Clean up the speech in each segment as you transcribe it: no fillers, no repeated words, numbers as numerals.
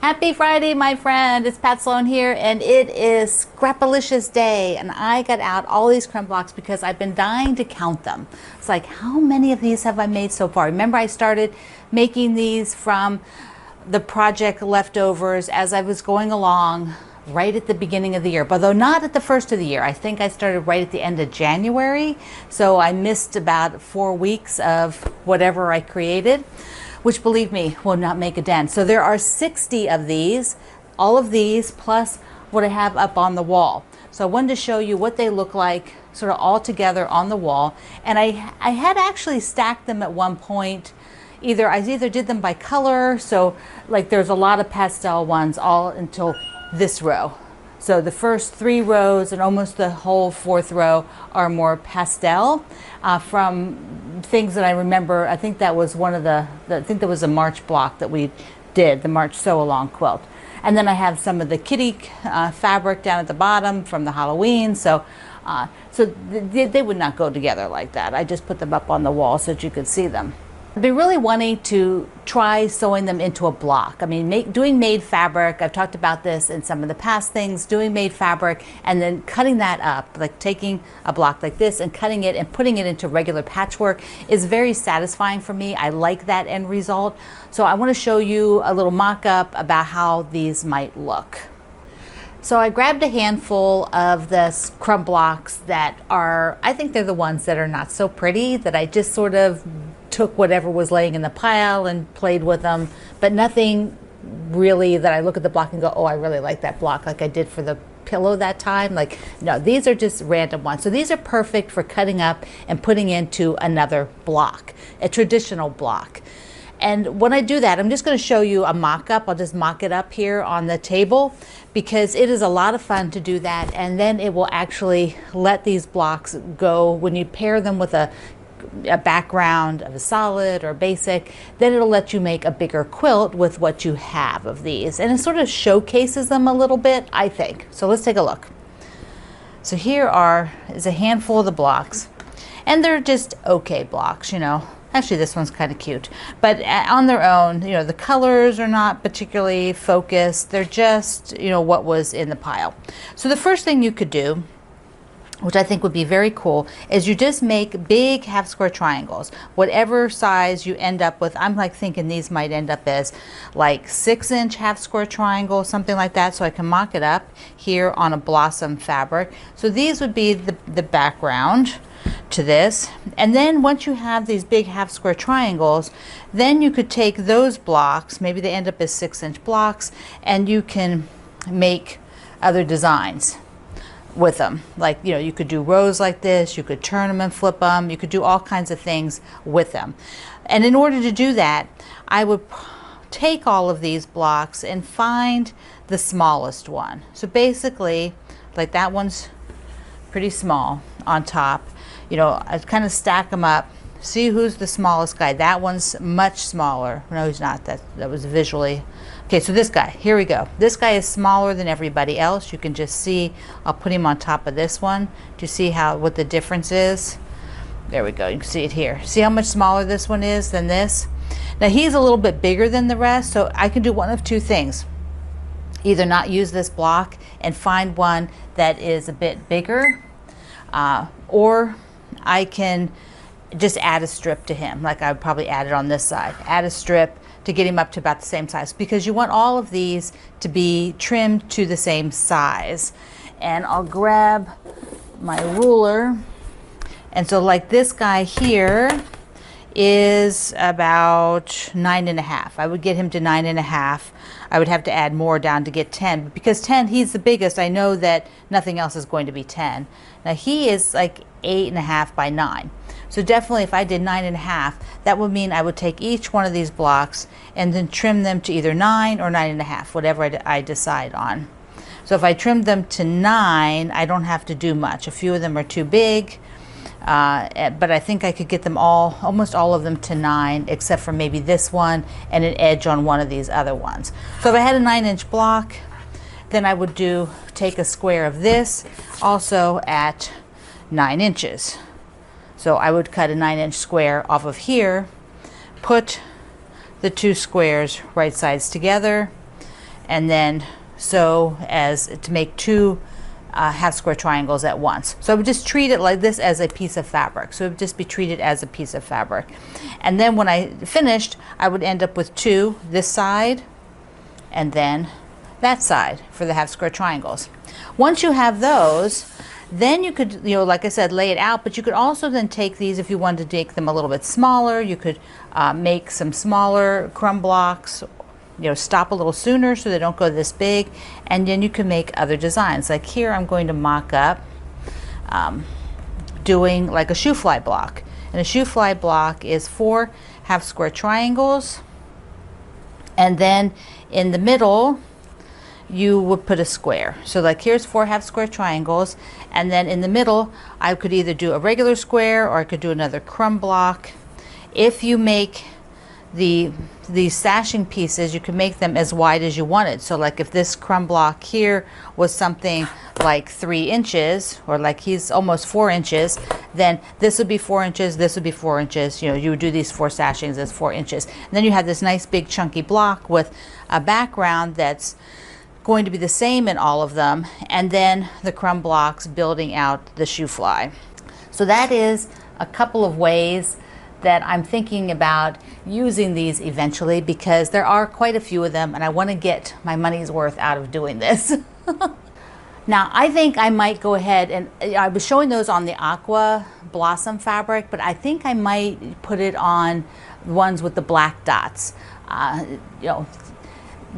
Happy Friday, my friend. It's Pat Sloan here, and it is Scrapalicious Day. And I got out all these crumb blocks because I've been dying to count them. It's like, how many of these have I made so far? Remember, I started making these from the project leftovers as I was going along right at the beginning of the year, although not at the first of the year. I think I started right at the end of January, so I missed about 4 weeks of whatever I created, which, believe me, will not make a dent. So there are 60 of these, all of these, plus what I have up on the wall. So I wanted to show you what they look like sort of all together on the wall. And I had actually stacked them at one point. I either did them by color, so like there's a lot of pastel ones all until this row. So the first 3 rows and almost the whole 4th row are more pastel from things that I remember. I think that was one of I think there was a March block that we did, the March Sew Along quilt. And then I have some of the kitty fabric down at the bottom from the Halloween. So they would not go together like that. I just put them up on the wall so that you could see them. I've been really wanting to try sewing them into a block. I mean, doing made fabric, I've talked about this in some of the past things, doing made fabric and then cutting that up, like taking a block like this and cutting it and putting it into regular patchwork is very satisfying for me. I like that end result. So I want to show you a little mock-up about how these might look. So I grabbed a handful of the crumb blocks that are, I think they're the ones that are not so pretty, that I just sort of took whatever was laying in the pile and played with them, but nothing really that I look at the block and go, oh, I really like that block, like I did for the pillow that time. Like, no, these are just random ones. So these are perfect for cutting up and putting into another block, a traditional block. And when I do that, I'm just going to show you a mock-up. I'll just mock it up here on the table because it is a lot of fun to do that. And then it will actually let these blocks go when you pair them with a background of a solid or basic, then it'll let you make a bigger quilt with what you have of these. And it sort of showcases them a little bit, I think. So let's take a look. So here is a handful of the blocks. And they're just okay blocks, you know. Actually, this one's kind of cute, but on their own, you know, the colors are not particularly focused. They're just, you know, what was in the pile. So the first thing you could do, which I think would be very cool, is you just make big half square triangles. Whatever size you end up with, I'm like thinking these might end up as like 6-inch half square triangles, something like that, so I can mock it up here on a blossom fabric. So these would be the background to this. And then once you have these big half square triangles, then you could take those blocks, maybe they end up as 6-inch blocks, and you can make other designs with them. Like, you know, you could do rows like this, you could turn them and flip them, you could do all kinds of things with them. And in order to do that, I would take all of these blocks and find the smallest one. So basically, like that one's pretty small on top. You know, I kind of stack them up, see who's the smallest guy. That one's much smaller. No, he's not. That was visually. Okay, so this guy, here we go. This guy is smaller than everybody else. You can just see, I'll put him on top of this one to see what the difference is. There we go, you can see it here. See how much smaller this one is than this? Now he's a little bit bigger than the rest, so I can do one of two things. Either not use this block and find one that is a bit bigger, or I can just add a strip to him, like I would probably add it on this side. Add a strip to get him up to about the same size, because you want all of these to be trimmed to the same size. And I'll grab my ruler. And so like this guy here is about 9.5. I would get him to 9.5. I would have to add more down to get 10. But because 10, he's the biggest, I know that nothing else is going to be 10. Now he is like 8.5 by 9. So definitely if I did 9.5, that would mean I would take each one of these blocks and then trim them to either 9 or 9.5, whatever I decide on. So if I trimmed them to 9, I don't have to do much. A few of them are too big, but I think I could get them almost all of them to 9, except for maybe this one and an edge on one of these other ones. So if I had a 9-inch block, then I would take a square of this also at 9 inches. So I would cut a 9-inch square off of here, put the two squares right sides together, and then sew as to make two half square triangles at once. So I would just treat it like this as a piece of fabric. So it would just be treated as a piece of fabric. And then when I finished, I would end up with two, this side and then that side for the half square triangles. Once you have those, then you could, you know, like I said, lay it out, but you could also then take these if you wanted to make them a little bit smaller. You could make some smaller crumb blocks, you know, stop a little sooner so they don't go this big, and then you can make other designs. Like here I'm going to mock up doing like a shoe fly block, and a shoe fly block is 4 half square triangles, and then in the middle you would put a square. So like here's 4 half square triangles, and then in the middle I could either do a regular square or I could do another crumb block. If you make these sashing pieces, you can make them as wide as you wanted. So like if this crumb block here was something like 3 inches, or like he's almost 4 inches, then this would be 4 inches, this would be 4 inches. You know, you would do these 4 sashings as 4 inches. And then you have this nice big chunky block with a background that's going to be the same in all of them, and then the crumb blocks building out the shoe fly. So that is a couple of ways that I'm thinking about using these eventually, because there are quite a few of them and I want to get my money's worth out of doing this. Now I think I might go ahead and I was showing those on the aqua blossom fabric, but I think I might put it on ones with the black dots. You know,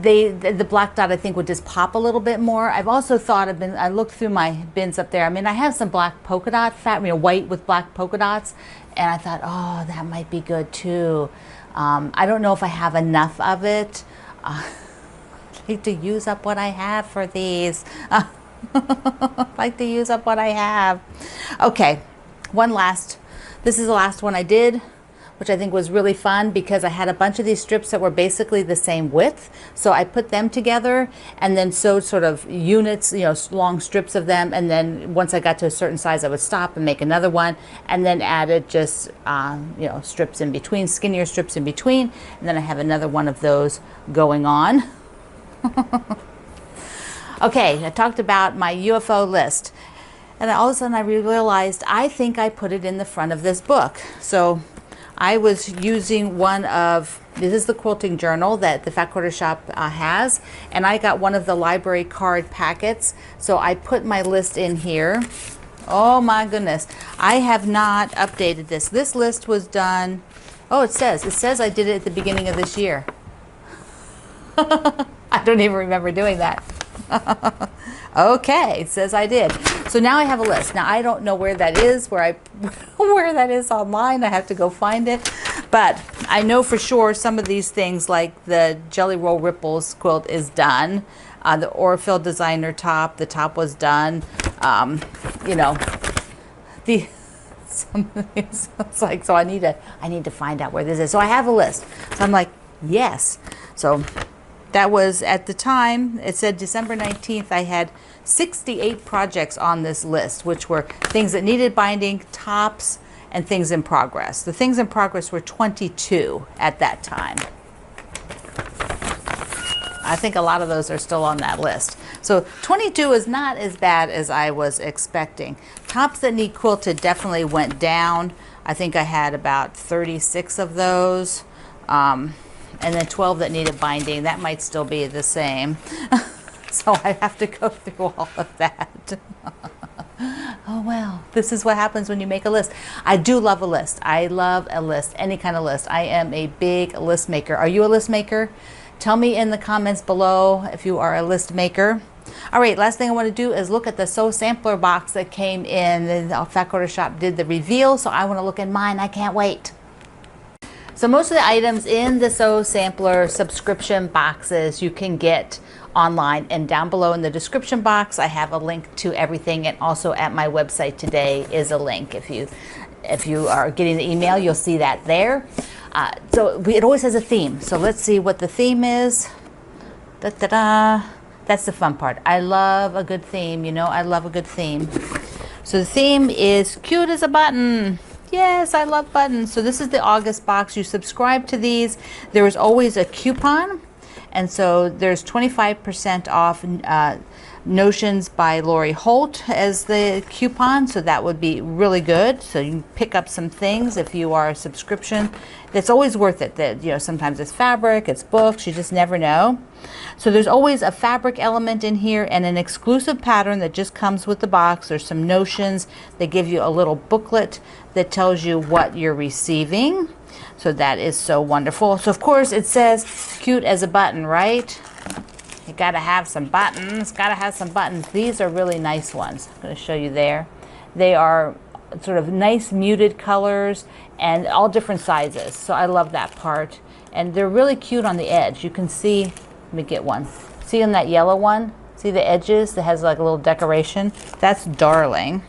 the black dot I think would just pop a little bit more. I've also thought I looked through my bins up there. I mean, I have some black polka dot fabric, you know, white with black polka dots, and I thought, oh, that might be good too. I don't know if I have enough of it. I like to use up what I have for these. I like to use up what I have. Okay, this is the last one I did, which I think was really fun because I had a bunch of these strips that were basically the same width. So I put them together and then sewed sort of units, you know, long strips of them. And then once I got to a certain size, I would stop and make another one, and then added just, you know, strips in between, skinnier strips in between. And then I have another one of those going on. Okay, I talked about my UFO list. And all of a sudden I realized I think I put it in the front of this book. So I was using one of, this is the quilting journal that the Fat Quarter Shop has, and I got one of the library card packets, so I put my list in here. Oh my goodness, I have not updated this. This list was done, oh, it says I did it at the beginning of this year. I don't even remember doing that. Okay, it says I did. So now I have a list. Now I don't know where that is, where that is online. I have to go find it. But I know for sure some of these things, like the Jelly Roll Ripples quilt, is done. The Orfil Designer top, the top was done. You know, some of these, it's like, so I need to find out where this is. So I have a list. So I'm like, yes. So that was, at the time, it said December 19th, I had 68 projects on this list, which were things that needed binding, tops, and things in progress. The things in progress were 22 at that time. I think a lot of those are still on that list. So 22 is not as bad as I was expecting. Tops that need quilted definitely went down. I think I had about 36 of those. And then 12 that needed binding. That might still be the same. So I have to go through all of that. Oh well, this is what happens when you make a list. I do love a list. I love a list, any kind of list. I am a big list maker. Are you a list maker? Tell me in the comments below if you are a list maker. All right, last thing I want to do is look at the Sew Sampler box that came in. The Fat Quarter Shop did the reveal, so I want to look at mine. I can't wait. So most of the items in the Sew Sampler subscription boxes you can get online, and down below in the description box I have a link to everything, and also at my website today is a link. If you are getting the email, you'll see that there. So it always has a theme. So let's see what the theme is. Da-da-da. That's the fun part. I love a good theme, you know, I love a good theme. So the theme is cute as a button. Yes, I love buttons. So this is the August box. You subscribe to these. There is always a coupon, And so there's 25% off Notions by Lori Holt as the coupon, so that would be really good. So you can pick up some things if you are a subscription. That's always worth it. That, you know, sometimes it's fabric, it's books, you just never know. So there's always a fabric element in here and an exclusive pattern that just comes with the box. There's some notions. They give you a little booklet that tells you what you're receiving. So that is so wonderful. So of course it says cute as a button, right? You gotta have some buttons, gotta have some buttons. These are really nice ones. I'm gonna show you there. They are sort of nice muted colors and all different sizes. So I love that part. And they're really cute on the edge. You can see, let me get one. See on that yellow one? See the edges that has like a little decoration? That's darling.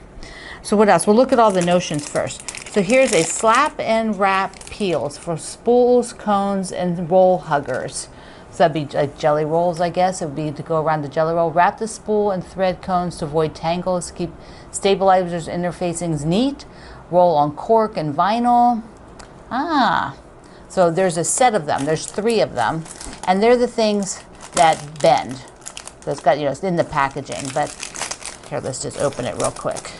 So what else? We'll look at all the notions first. So here's a slap and wrap peels for spools, cones, and roll huggers. So that'd be like jelly rolls, I guess. It would be to go around the jelly roll. Wrap the spool and thread cones to avoid tangles. Keep stabilizers interfacings neat. Roll on cork and vinyl. So there's a set of them. There's 3 of them. And they're the things that bend. So it's got, you know, it's in the packaging. But here, let's just open it real quick.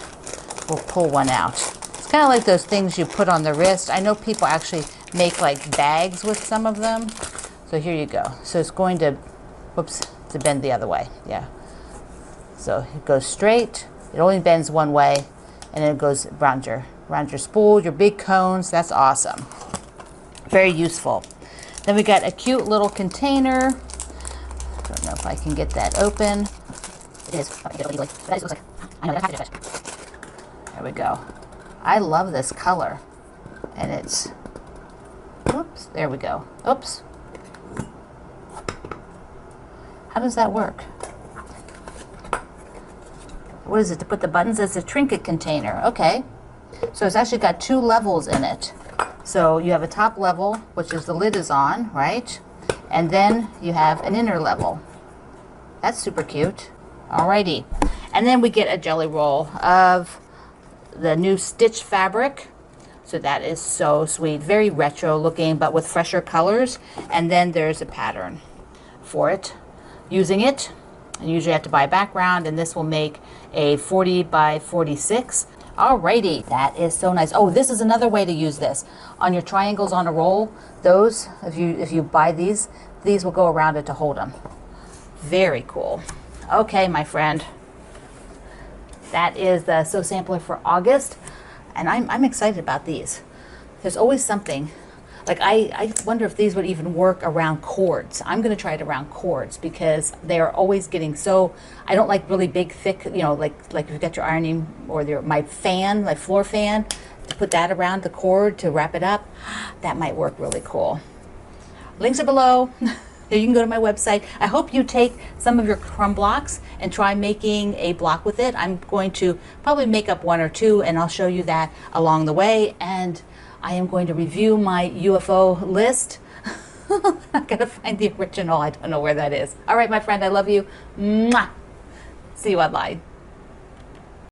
We'll pull one out. It's kind of like those things you put on the wrist. I know people actually make like bags with some of them. So here you go. So it's going to, whoops, to bend the other way. Yeah. So it goes straight. It only bends one way, and then it goes around your spool, your big cones. That's awesome. Very useful. Then we got a cute little container. I don't know if I can get that open. It is. If I can get it easily. That is, looks like, I know that has to fit. There we go. I love this color, and it's. Whoops. There we go. Oops. How does that work? What is it, to put the buttons? It's a trinket container. Okay. So it's actually got 2 levels in it. So you have a top level, which is the lid is on, right? And then you have an inner level. That's super cute. Alrighty. And then we get a jelly roll of the new stitch fabric. So that is so sweet. Very retro looking, but with fresher colors. And then there's a pattern for it. Using it, and usually have to buy a background, and this will make a 40 by 46. Alrighty, that is so nice. Oh, this is another way to use this. On your triangles on a roll, those, if you buy these will go around it to hold them. Very cool. Okay, my friend. That is the Sew Sampler for August, and I'm excited about these. There's always something. Like I wonder if these would even work around cords. I'm going to try it around cords because they are always getting so, I don't like really big, thick, you know, like if you've got your ironing or my fan, my floor fan, to put that around the cord to wrap it up. That might work really cool. Links are below. You can go to my website. I hope you take some of your crumb blocks and try making a block with it. I'm going to probably make up 1 or 2, and I'll show you that along the way. And I am going to review my UFO list. I gotta find the original. I don't know where that is. All right, my friend, I love you. Mwah. See you online.